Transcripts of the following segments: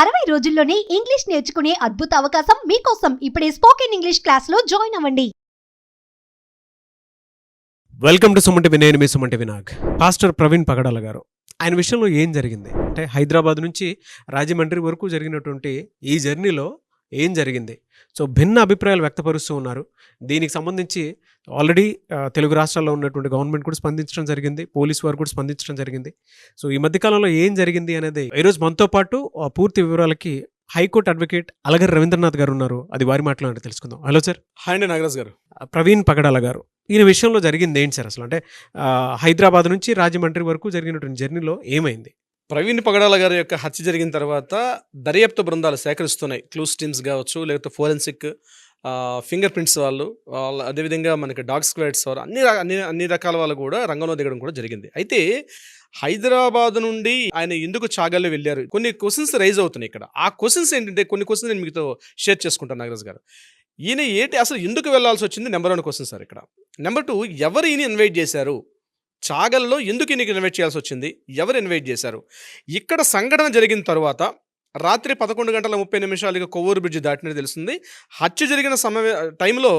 60 రోజుల్లోనే ఇంగ్లీష్ నేర్చుకునే అద్భుత అవకాశం మీకోసం. ఇప్పుడే స్పోకెన్ ఇంగ్లీష్ క్లాస్లో జాయిన్ అవ్వండి. Welcome to Suman TV. నేను మీ సుమన్ టీవీ నాగ్. పాస్టర్ ప్రవీణ్ పగడాల గారు, ఆయన విషయంలో ఏం జరిగింది అంటే హైదరాబాద్ నుంచి రాజమండ్రి వరకు జరిగినటువంటి ఈ జర్నీలో ఏం జరిగింది? సో భిన్న అభిప్రాయాలు వ్యక్తపరుస్తూ ఉన్నారు. దీనికి సంబంధించి ఆల్రెడీ తెలుగు రాష్ట్రాల్లో ఉన్నటువంటి గవర్నమెంట్ కూడా స్పందించడం జరిగింది, పోలీసు వారు కూడా స్పందించడం జరిగింది. సో ఈ మధ్యకాలంలో ఏం జరిగింది అనేది ఈరోజు మనతో పాటు పూర్తి వివరాలకి హైకోర్టు అడ్వకేట్ అలగర్ రవీంద్రనాథ్ గారు ఉన్నారు. అది వారి మాట్లాడి తెలుసుకుందాం. Hello sir. హాయ్ అండి నాగరాజ్ గారు. ప్రవీణ్ పగడాల గారు, ఈయన విషయంలో జరిగింది ఏంటి సార్? అసలు అంటే హైదరాబాద్ నుంచి రాజమండ్రి వరకు జరిగినటువంటి జర్నీలో ఏమైంది? ప్రవీణ్ పగడాల గారి యొక్క హత్య జరిగిన తర్వాత దర్యాప్తు బృందాలు సేకరిస్తున్నాయి. క్లూస్ టీమ్స్ కావచ్చు, లేకపోతే ఫోరెన్సిక్, ఫింగర్ ప్రింట్స్ వాళ్ళు, అదేవిధంగా మనకి డాగ్ స్క్వాడ్స్ వారు, అన్ని రకాల వాళ్ళు కూడా రంగంలో దిగడం కూడా జరిగింది. అయితే హైదరాబాద్ నుండి ఆయన ఎందుకు చాగల్లో వెళ్ళారు, కొన్ని క్వశ్చన్స్ రైజ్ అవుతున్నాయి ఇక్కడ. ఆ క్వశ్చన్స్ ఏంటంటే కొన్ని క్వశ్చన్స్ నేను మీతో షేర్ చేసుకుంటాను నాగరాజ్ గారు. ఈయన ఏంటి అసలు ఎందుకు వెళ్లాల్సి వచ్చింది? నెంబర్ 1 క్వశ్చన్ సార్ ఇక్కడ. నెంబర్ 2, ఎవరు ఈయన ఇన్వైట్ చేశారు? చాగల్లో ఎందుకు ఈయనకి ఇన్వైట్ చేయాల్సి వచ్చింది? ఎవరు ఇన్వైట్ చేశారు? ఇక్కడ సంఘటన జరిగిన తర్వాత రాత్రి 11:30 కొవ్వూరు బ్రిడ్జ్ దాటినది తెలుస్తుంది. హత్య జరిగిన టైంలో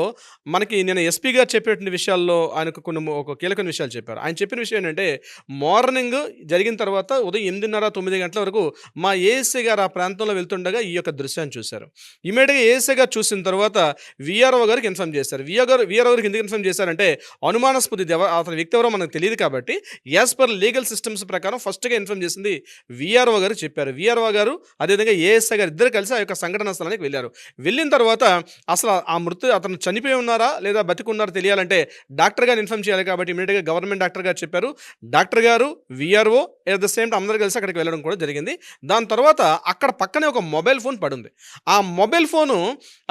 మనకి నేను ఎస్పీ గారు చెప్పేటువంటి విషయాల్లో ఆయనకు ఒక కీలకమైన విషయాలు చెప్పారు. ఆయన చెప్పిన విషయం ఏంటంటే, మార్నింగ్ జరిగిన తర్వాత ఉదయం 8:30-9 గంటల వరకు మా ఏఎస్ఐ గారు ఆ ప్రాంతంలో వెళ్తుండగా ఈ యొక్క దృశ్యాన్ని చూశారు. ఇమీడియట్గా ఏఎస్ఐ గారు చూసిన తర్వాత విఆర్ఓ గారికి ఇన్ఫార్మ్ చేశారు. విఆర్ఓ గారికి ఎందుకు ఇన్ఫార్మ్ చేశారంటే, అనుమానాస్పద అతని వ్యక్తి ఎవరో మనకు తెలియదు కాబట్టి యాజ్ పర్ లీగల్ సిస్టమ్స్ ప్రకారం ఫస్ట్గా ఇన్ఫార్మ్ చేసింది విఆర్ఓ గారు చెప్పారు. విఆర్ఓ గారు అదేవిధంగా ఏఎస్ఐ గారు ఇద్దరు కలిసి ఆ యొక్క సంఘటన స్థలానికి వెళ్ళారు. వెళ్ళిన తర్వాత అసలు అతను చనిపోయి ఉన్నారా లేదా బతికున్నారా తెలియాలంటే డాక్టర్ గారు ఇన్ఫార్మ్ చేయాలి కాబట్టి ఇమీడియట్గా గవర్నమెంట్ డాక్టర్ గారు చెప్పారు. డాక్టర్ గారు, VRO at the same time అందరూ కలిసి అక్కడికి వెళ్ళడం కూడా జరిగింది. దాని తర్వాత అక్కడ పక్కనే ఒక మొబైల్ ఫోన్ పడుంది. ఆ మొబైల్ ఫోను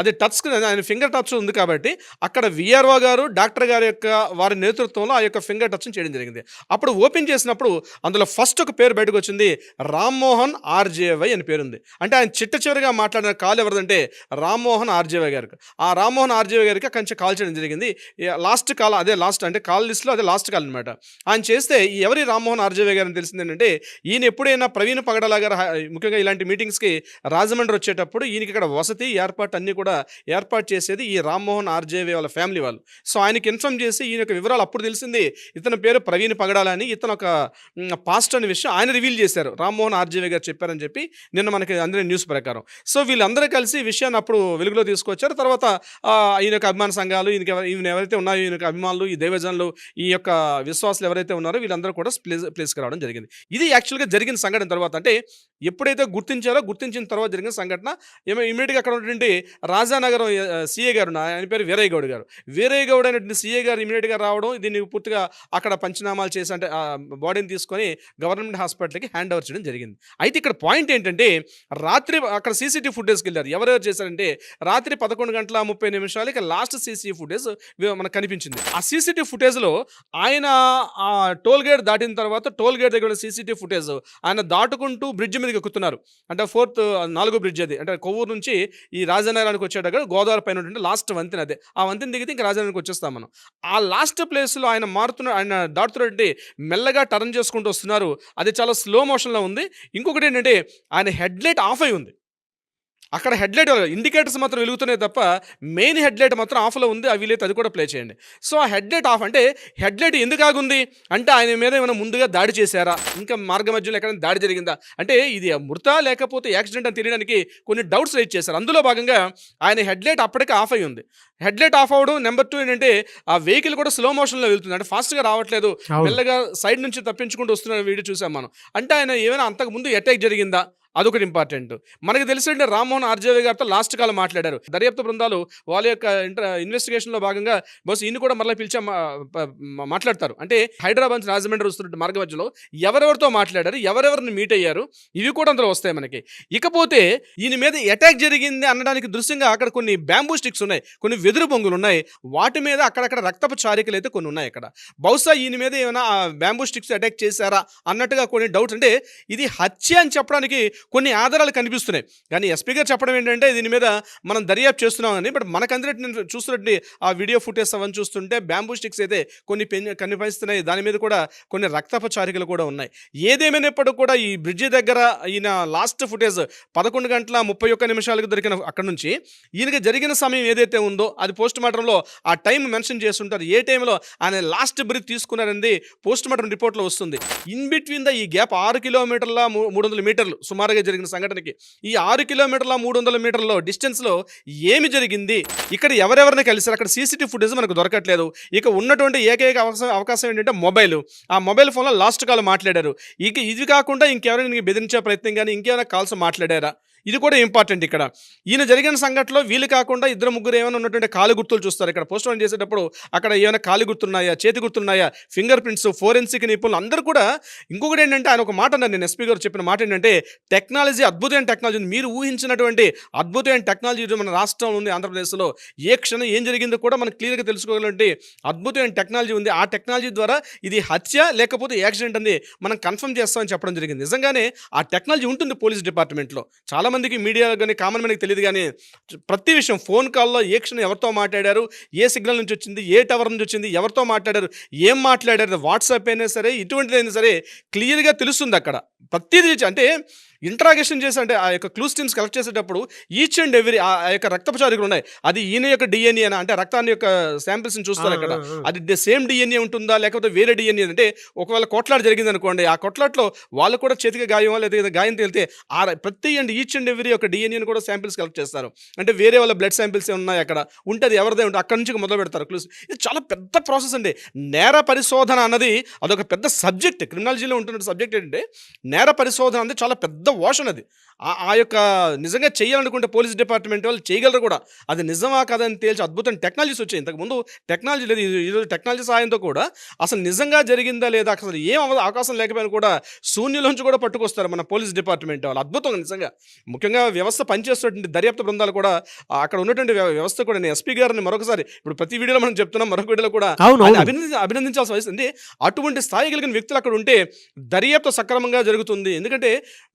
అది టచ్ స్క్రీన్, ఆయన ఫింగర్ టచ్ ఉంది కాబట్టి అక్కడ విఆర్ఓ గారు, డాక్టర్ గారి యొక్క వారి నేతృత్వంలో ఆ యొక్క ఫింగర్ టచ్ చేయడం జరిగింది. అప్పుడు ఓపెన్ చేసినప్పుడు అందులో ఫస్ట్ ఒక పేరు బయటకు వచ్చింది, రామ్మోహన్ ఆర్జేవై అని పేరు ఉంది. అంటే ఆయన చిట్ట చివరిగా మాట్లాడిన కాల్ ఎవరిదంటే రామ్మోహన్ ఆర్జేవై గారికి. ఆ రామ్మోహన్ ఆర్జేవై గారికి కొంచెం కాల్ చేయడం జరిగింది. లాస్ట్ కాల్, అదే లాస్ట్ అంటే కాల్ లిస్ట్లో అదే లాస్ట్ కాల్ అనమాట. ఆయన చేస్తే ఎవరి రామ్మోహన్ ఆర్జేవై గారిని తెలిసింది ఏంటంటే, ఈయన ఎప్పుడైనా ప్రవీణ్ పగడాల గారు ముఖ్యంగా ఇలాంటి మీటింగ్స్కి రాజమండ్రి వచ్చేటప్పుడు ఈయనకి ఇక్కడ వసతి ఏర్పాటు అన్నీ కూడా ఏర్పాటు చేసేది ఈ రామ్మోహన్ ఆర్జేవై వాళ్ళ ఫ్యామిలీ వాళ్ళు. సో ఆయనకి ఇన్ఫార్మ్ చేసి ఈయన యొక్క వివరాలు అప్పుడు తెలిసింది. ఇతని పేరు ప్రవీణ్ పగడాల అని, ఇతను ఒక పాస్ట్ అనే విషయం ఆయన రివీల్ చేశారు. రామ్మోహన్ ఆర్జేవై గారు చెప్పారని చెప్పి నిన్న మనకి అందరి న్యూస్ ప్రకారం. సో వీళ్ళందరూ కలిసి ఈ విషయాన్ని అప్పుడు వెలుగులో తీసుకొచ్చారు. తర్వాత ఈయన యొక్క అభిమాన సంఘాలు, ఈయన ఎవరైతే ఉన్నారో ఈయన యొక్క అభిమానులు, ఈ దైవజనులు, ఈ యొక్క విశ్వాసులు ఎవరైతే ఉన్నారో వీళ్ళందరూ కూడా ప్లేస్కి రావడం జరిగింది. ఇది యాక్చువల్గా జరిగిన సంఘటన తర్వాత, అంటే ఎప్పుడైతే గుర్తించిన తర్వాత జరిగిన సంఘటన. ఇమీడియట్గా అక్కడ ఉన్నటువంటి రాజానగరం సిఏ గారు, ఆయన పేరు వీరయ్య గౌడ్ గారు. వీరయ్య గౌడ్ అనేటువంటి సిఏ గారు ఇమీడియట్గా రావడం, దీన్ని పూర్తిగా అక్కడ పంచనామాలు చేసి అంటే బాడీని తీసుకొని గవర్నమెంట్ హాస్పిటల్కి హ్యాండ్ ఓవర్ చేయడం జరిగింది. అయితే ఇక్కడ పాయింట్ ఏంటంటే, రాత్రి అక్కడ సీసీటీవీ ఫుటేజ్కి వెళ్ళారు. ఎవరెవరు చేశారంటే, రాత్రి 11:30 లాస్ట్ సీసీటీవీ ఫుటేజ్ మనకు కనిపించింది. ఆ సీసీటీవీ ఫుటేజ్లో ఆయన ఆ టోల్ గేట్ దాటిన తర్వాత టోల్ గేట్ దగ్గర సీసీటీవీ ఫుటేజ్ ఆయన దాటుకుంటూ బ్రిడ్జ్ మీదకి ఎక్కుతున్నారు. అంటే 4వ బ్రిడ్జ్ అది, అంటే కొవ్వూరు నుంచి ఈ రాజనగరానికి వచ్చేటప్పుడు గోదావరి పైన ఉంటుంది లాస్ట్ వంతెన. అదే ఆ వంతెన దిగితే ఇంకా రాజనగరానికి వచ్చేస్తాం మనం. ఆ లాస్ట్ ప్లేస్లో ఆయన దాటుతున్నట్టు మెల్లగా టర్న్ చేసుకుంటూ వస్తున్నారు. అది చాలా స్లో మోషన్లో ఉంది. ఇంకొకటి ఏంటంటే, ఆయన హెడ్లైట్ ఆఫ్ అయి ఉంది. అక్కడ హెడ్లైట్ ఇండికేటర్స్ మాత్రం వెలుగుతున్నాయి తప్ప మెయిన్ హెడ్లైట్ మాత్రం ఆఫ్లో ఉంది. అవి లేదు, అది కూడా ప్లే చేయండి. సో ఆ హెడ్లైట్ ఆఫ్ అంటే, హెడ్లైట్ ఎందుకు ఆగుంది అంటే, ఆయన మీద ఏమైనా ముందుగా దాడి చేశారా, ఇంకా మార్గ మధ్యలో ఎక్కడైనా దాడి జరిగిందా, అంటే ఇది మృత లేకపోతే యాక్సిడెంట్ అని తెలియడానికి కొన్ని డౌట్స్ రైజ్ చేశారు. అందులో భాగంగా ఆయన హెడ్లైట్ అప్పటికే ఆఫ్ అయి ఉంది. హెడ్లైట్ ఆఫ్ అవ్వడం, నెంబర్ 2 ఏంటంటే ఆ వెహికల్ కూడా స్లో మోషన్లో వెళ్తుంది. అంటే ఫాస్ట్గా రావట్లేదు, మెల్లగా సైడ్ నుంచి తప్పించుకుంటూ వస్తున్న వీడియో చూసాం మనం. అంటే ఆయన ఏమైనా అంతకుముందు అటాక్ జరిగిందా, అదొకటి ఇంపార్టెంట్. మనకి తెలిసింటే రామ్మోహన్ ఆర్జేవై గారితో లాస్ట్ కాలం మాట్లాడారు. దర్యాప్తు బృందాలు వాళ్ళ యొక్క ఇన్వెస్టిగేషన్లో భాగంగా బస్ ఈయన కూడా మళ్ళీ పిలిచి మాట్లాడతారు. అంటే హైదరాబాద్ నుంచి రాజమండ్రి వస్తున్న మార్గ మధ్యలో ఎవరెవరితో మాట్లాడారు, ఎవరెవరిని మీట్ అయ్యారు, ఇవి కూడా అందులో వస్తాయి మనకి. ఇకపోతే ఈయన మీద అటాక్ జరిగింది అనడానికి దృశ్యంగా అక్కడ కొన్ని బ్యాంబూ స్టిక్స్ ఉన్నాయి, కొన్ని వెదురు బొంగులు ఉన్నాయి. వాటి మీద అక్కడక్కడ రక్తపు చారికలు అయితే కొన్ని ఉన్నాయి. అక్కడ బహుశా ఈయన మీద ఏమైనా బ్యాంబూ స్టిక్స్ అటాక్ చేశారా అన్నట్టుగా కొన్ని డౌట్స్. అంటే ఇది హత్య అని చెప్పడానికి కొన్ని ఆధారాలు కనిపిస్తున్నాయి. కానీ ఎస్పీ గారు చెప్పడం ఏంటంటే దీని మీద మనం దర్యాప్తు చేస్తున్నామని. బట్ మనకు అందరికీ నేను చూస్తున్నట్టు ఆ వీడియో ఫుటేజ్ అవన్నీ చూస్తుంటే బ్యాంబూ స్టిక్స్ అయితే కొన్ని కనిపిస్తున్నాయి. దాని మీద కూడా కొన్ని రక్తపు చారికలు కూడా ఉన్నాయి. ఏదేమైనప్పుడు కూడా ఈ బ్రిడ్జి దగ్గర ఈయన లాస్ట్ ఫుటేజ్ 11:31 దొరికిన అక్కడ నుంచి ఈయనకి జరిగిన సమయం ఏదైతే ఉందో అది పోస్ట్ మార్టంలో ఆ టైం మెన్షన్ చేస్తుంటారు. ఏ టైంలో ఆయన లాస్ట్ బ్రీత్ తీసుకున్నారనేది పోస్ట్ మార్టం రిపోర్ట్లో వస్తుంది. ఇన్ బిట్వీన్ ఈ గ్యాప్ 6 కిలోమీటర్ల 300 మీటర్లు సుమారుగా జరిగిన సంఘటనకి ఈ 6 కిలోమీటర్ల 300 మీటర్ల డిస్టెన్స్లో ఏమి జరిగింది, ఇక్కడ ఎవరెవరిని కలిసారు, అక్కడ సీసీటీవీ ఫుటేజ్ మనకు దొరకట్లేదు. ఇక ఉన్నటువంటి ఏకైక అవకాశం ఏంటంటే మొబైల్. ఆ మొబైల్ ఫోన్లో లాస్ట్ కాల్ మాట్లాడారు. ఇక ఇది కాకుండా ఇంకెవరైనా బెదిరించే ప్రయత్నం కానీ ఇంకేమైనా కాల్స్ మాట్లాడారా, ఇది కూడా ఇంపార్టెంట్. ఇక్కడ ఈయన జరిగిన సంఘటనలో వీళ్ళు కాకుండా 2-3 ఏమైనా ఉన్నటువంటి కాలు గుర్తులు చూస్తారు. ఇక్కడ పోస్ట్ మార్టం చేసేటప్పుడు అక్కడ ఏమైనా కాలు గుర్తున్నాయా, చేతి గుర్తున్నాయా, ఫింగర్ ప్రింట్స్, ఫోరెన్సిక్ నిపుణులు అందరూ కూడా. ఇంకొకటి ఏంటంటే ఆయన ఒక మాట అన్నారు, నేను ఎస్పీ గారు చెప్పిన మాట ఏంటంటే టెక్నాలజీ అద్భుతమైన టెక్నాలజీ ఉంది. మీరు ఊహించినటువంటి అద్భుతమైన టెక్నాలజీ మన రాష్ట్రంలో ఉంది, ఆంధ్రప్రదేశ్లో. ఏ క్షణం ఏం జరిగిందో కూడా మనం క్లియర్గా తెలుసుకోగలంటే అద్భుతమైన టెక్నాలజీ ఉంది. ఆ టెక్నాలజీ ద్వారా ఇది హత్య లేకపోతే యాక్సిడెంట్ అని మనం కన్ఫర్మ్ చేస్తామని చెప్పడం జరిగింది. నిజంగానే ఆ టెక్నాలజీ ఉంటుంది పోలీస్ డిపార్ట్మెంట్లో. చాలా మందికి మీడియా కానీ కామన్ మనకి తెలియదు. కానీ ప్రతి విషయం ఫోన్ కాల్లో ఏ క్షణం ఎవరితో మాట్లాడారు, ఏ సిగ్నల్ నుంచి వచ్చింది, ఏ టవర్ నుంచి వచ్చింది, ఎవరితో మాట్లాడారు, ఏం మాట్లాడారు, వాట్సాప్ అయినా సరే ఇటువంటిదైనా సరే క్లియర్గా తెలుస్తుంది అక్కడ ప్రతిదీ. అంటే ఇంట్రాగేషన్ చేసి అంటే ఆ యొక్క క్లూస్ టీమ్స్ కలెక్ట్ చేసేటప్పుడు ఈచ్ అండ్ ఎవ్రీ ఆ యొక్క రక్తపు చారికలు ఉన్నాయి. అది ఈయన యొక్క డిఎన్ఏ అంటే రక్తాన్ని యొక్క శాంపిల్స్ని చూస్తారు అక్కడ. అది సేమ్ డిఎన్ఏ ఉంటుందా లేకపోతే వేరే డిఎన్ఏ అంటే ఒకవేళ కొట్లాట జరిగింది అనుకోండి, ఆ కొట్లాట్లో వాళ్ళు కూడా చేతికి గాయం లేదా గాయం తేలితే ఆ ప్రతి అండ్ ఈచ్ అండ్ ఎవ్రీ యొక్క డిఎన్ఏని కూడా శాంపిల్స్ కలెక్ట్ చేస్తారు. అంటే వేరే వాళ్ళ బ్లడ్ శాంపిల్స్ ఉన్నాయి అక్కడ ఉంటే అది ఎవరిదే ఉంటుంది అక్కడి నుంచి మొదలు పెడతారు క్లూస్. ఇది చాలా పెద్ద ప్రాసెస్ అండి. నేర పరిశోధన అన్నది అదొక పెద్ద సబ్జెక్ట్. క్రిమినాలజీలో ఉంటున్న సబ్జెక్ట్ ఏంటంటే నేర పరిశోధన అనేది చాలా పెద్ద వాషన్. అది ఆ యొక్క నిజంగా చేయాలనుకుంటే పోలీస్ డిపార్ట్మెంట్ వాళ్ళు చేయగలరు కూడా. అది నిజమా కాదని తేల్చి అద్భుతం టెక్నాలజీస్ వచ్చాయి. ఇంతకుముందు టెక్నాలజీ లేదు. ఈరోజు టెక్నాలజీ సహాయంతో కూడా అసలు నిజంగా జరిగిందా లేదా, అసలు ఏం అవకాశం లేకపోయినా కూడా శూన్యులోంచి కూడా పట్టుకొస్తారు మన పోలీస్ డిపార్ట్మెంట్ వాళ్ళు. అద్భుతం నిజంగా. ముఖ్యంగా వ్యవస్థ పనిచేస్తున్నటువంటి దర్యాప్తు బృందాలు కూడా అక్కడ ఉన్నటువంటి వ్యవస్థ కూడా. నేను ఎస్పీ గారిని మరొకసారి ఇప్పుడు ప్రతి వీడియోలో మనం చెప్తున్నాం, మరొక వీడియోలో కూడా అభినందించాల్సిన వస్తుంది. అటువంటి స్థాయి కలిగిన వ్యక్తులు అక్కడ ఉంటే దర్యాప్తు సక్రమంగా జరుగుతుంది. ఎందుకంటే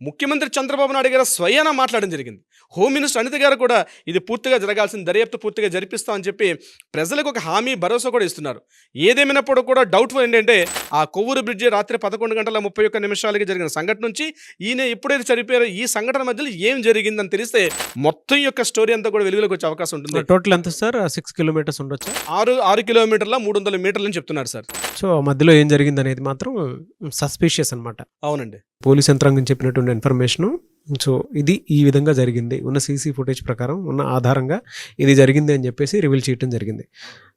ముఖ్యమంత్రి చంద్రబాబు నాయుడు గారు స్వయానా మాట్లాడడం జరిగింది. హోమ్ మినిస్టర్ అనిత గారు కూడా ఇది పూర్తిగా జరగాల్సిన దర్యాప్తు పూర్తిగా జరిపిస్తామని చెప్పి ప్రజలకు ఒక హామీ భరోసా కూడా ఇస్తున్నారు. ఏదేమైనప్పుడు కూడా డౌట్ఫుల్ ఏంటంటే ఆ కొవ్వూరు బ్రిడ్జి రాత్రి 11:31 జరిగిన సంఘటన నుంచి ఈయన ఎప్పుడైతే చనిపోయారో ఈ సంఘటన మధ్యలో ఏం జరిగిందని తెలిస్తే మొత్తం యొక్క స్టోరీ అంతా కూడా వెలుగులోకి వచ్చే అవకాశం ఉంటుంది. టోటల్ ఎంత సార్? 6 కిలోమీటర్స్ ఉండొచ్చు. 6 కిలోమీటర్ల 300 మీటర్లు అని చెప్తున్నారు సార్. సో మధ్యలో ఏం జరిగింది అనేది మాత్రం సస్పీషియస్ అనమాట. అవునండి. పోలీస్ యంత్రాంగం చెప్పినటువంటి ఇన్ఫర్మేషను. సో ఇది ఈ విధంగా జరిగింది, ఉన్న సీసీ ఫుటేజ్ ప్రకారం ఉన్న ఆధారంగా ఇది జరిగింది అని చెప్పేసి రివీల్ చేయడం జరిగింది.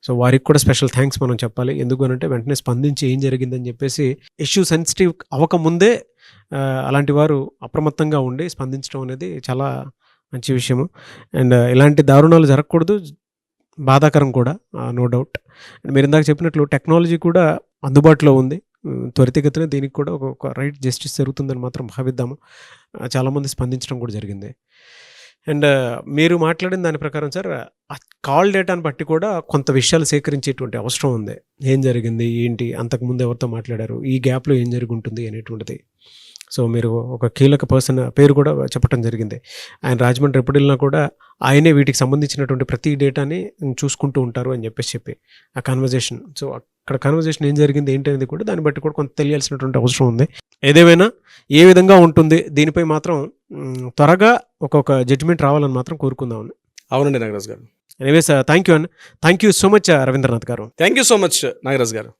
సో వారికి కూడా స్పెషల్ థ్యాంక్స్ మనం చెప్పాలి. ఎందుకు అనంటే వెంటనే స్పందించి ఏం జరిగిందని చెప్పేసి ఇష్యూ సెన్సిటివ్ అవ్వకముందే అలాంటి వారు అప్రమత్తంగా ఉండి స్పందించడం అనేది చాలా మంచి విషయము. అండ్ ఇలాంటి దారుణాలు జరగకూడదు, బాధాకరం కూడా, నో డౌట్. అండ్ మీరు ఇందాక చెప్పినట్లు టెక్నాలజీ కూడా అందుబాటులో ఉంది. త్వరితగతిన దీనికి కూడా ఒక రైట్ జస్టిస్ జరుగుతుందని మాత్రం భావిద్దాము. చాలామంది స్పందించడం కూడా జరిగింది. అండ్ మీరు మాట్లాడిన దాని ప్రకారం సార్ కాల్ డేటాను బట్టి కూడా కొంత విషయాలు సేకరించేటువంటి అవసరం ఉంది. ఏం జరిగింది, ఏంటి, అంతకుముందు ఎవరితో మాట్లాడారు, ఈ గ్యాప్లో ఏం జరిగి ఉంటుంది అనేటువంటిది. సో మీరు ఒక కీలక పర్సన్ పేరు కూడా చెప్పడం జరిగింది. ఆయన రాజమండ్రి ఎప్పుడు వెళ్ళినా కూడా ఆయనే వీటికి సంబంధించినటువంటి ప్రతి డేటాని చూసుకుంటూ ఉంటారు అని చెప్పి ఆ కన్వర్జేషన్. సో అక్కడ కన్వర్జేషన్ ఏం జరిగింది ఏంటి అనేది కూడా దాన్ని బట్టి కూడా కొంత తెలియాల్సినటువంటి అవసరం ఉంది. ఏదేమైనా ఏ విధంగా ఉంటుంది దీనిపై మాత్రం త్వరగా ఒక్కొక్క జడ్జిమెంట్ రావాలని మాత్రం కోరుకుందాం. అవునండి నాగరాజ్ గారు. Anyways thank you so much Ravindranath గారు. Thank you so much Nagaraj గారు.